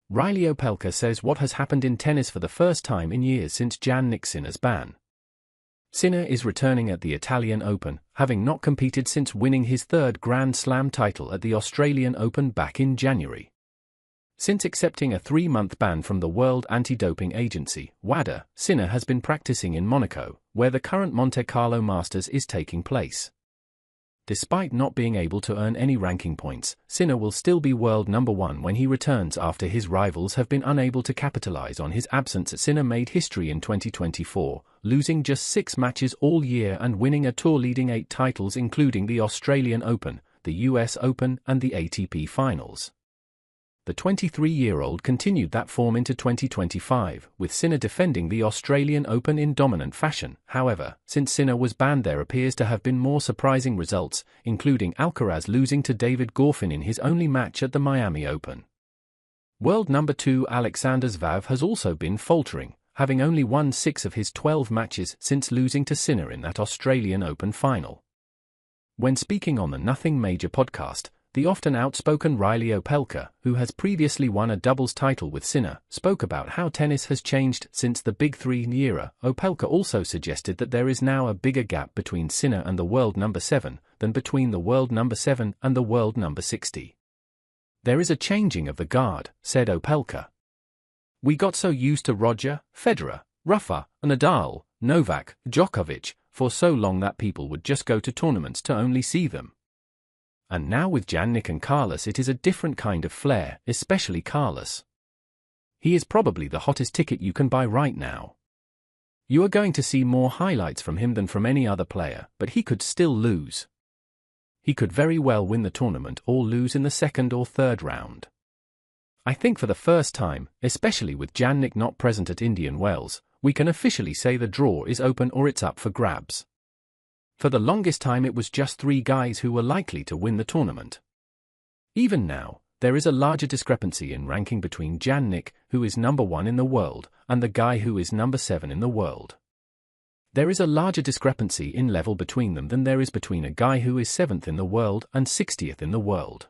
Reilly Opelka says what has happened in tennis for the first time in years since Jannik Sinner's ban. Sinner is returning at the Italian Open, having not competed since winning his third Grand Slam title at the Australian Open back in January. Since accepting a 3-month ban from the World Anti-Doping Agency, WADA, Sinner has been practicing in Monaco, where the current Monte Carlo Masters is taking place. Despite not being able to earn any ranking points, Sinner will still be world number 1 when he returns after his rivals have been unable to capitalize on his absence. Sinner made history in 2024, losing just 6 matches all year and winning a tour leading 8 titles including the Australian Open, the US Open and the ATP Finals. The 23-year-old continued that form into 2025, with Sinner defending the Australian Open in dominant fashion. However, since Sinner was banned, there appears to have been more surprising results, including Alcaraz losing to David Goffin in his only match at the Miami Open. World number 2 Alexander Zverev has also been faltering, having only won 6 of his 12 matches since losing to Sinner in that Australian Open final. When speaking on the Nothing Major podcast, the often outspoken Reilly Opelka, who has previously won a doubles title with Sinner, spoke about how tennis has changed since the Big Three era. Opelka also suggested that there is now a bigger gap between Sinner and the world number 7 than between the world number 7 and the world number 60. There is a changing of the guard, said Opelka. We got so used to Roger, Federer, Rafa, Nadal, Novak, Djokovic for so long that people would just go to tournaments to only see them. And now with Jannik and Carlos it is a different kind of flair, especially Carlos. He is probably the hottest ticket you can buy right now. You are going to see more highlights from him than from any other player, but he could still lose. He could very well win the tournament or lose in the second or third round. I think for the first time, especially with Jannik not present at Indian Wells, we can officially say the draw is open or it's up for grabs. For the longest time it was just 3 guys who were likely to win the tournament. Even now, there is a larger discrepancy in ranking between Jannik, who is number 1 in the world, and the guy who is number 7 in the world. There is a larger discrepancy in level between them than there is between a guy who is 7th in the world and 60th in the world.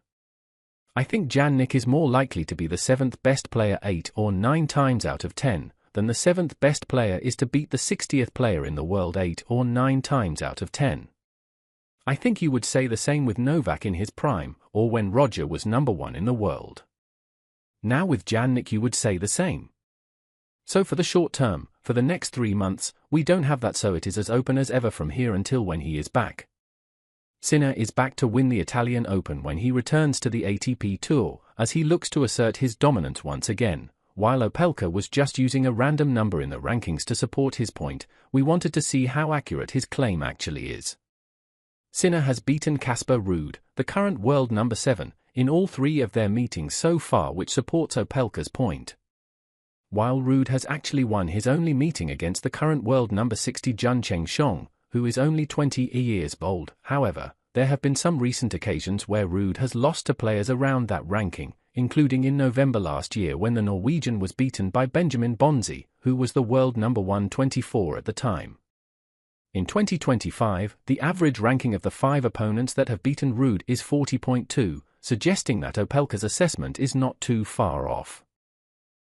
I think Jannik is more likely to be the 7th best player 8 or 9 times out of 10, than the 7th best player is to beat the 60th player in the world 8 or 9 times out of 10. I think you would say the same with Novak in his prime, or when Roger was number 1 in the world. Now with Jannik you would say the same. So for the short term, for the next 3 months, we don't have that, so it is as open as ever from here until when he is back. Sinner is back to win the Italian Open when he returns to the ATP Tour, as he looks to assert his dominance once again. While Opelka was just using a random number in the rankings to support his point, we wanted to see how accurate his claim actually is. Sinner has beaten Casper Ruud, the current world number 7, in all 3 of their meetings so far, which supports Opelka's point. While Ruud has actually won his only meeting against the current world number 60 Jun Cheng-shong, who is only 20 years old. However, there have been some recent occasions where Ruud has lost to players around that ranking, including in November last year when the Norwegian was beaten by Benjamin Bonzi, who was the world number 124 at the time. In 2025, the average ranking of the 5 opponents that have beaten Ruud is 40.2, suggesting that Opelka's assessment is not too far off.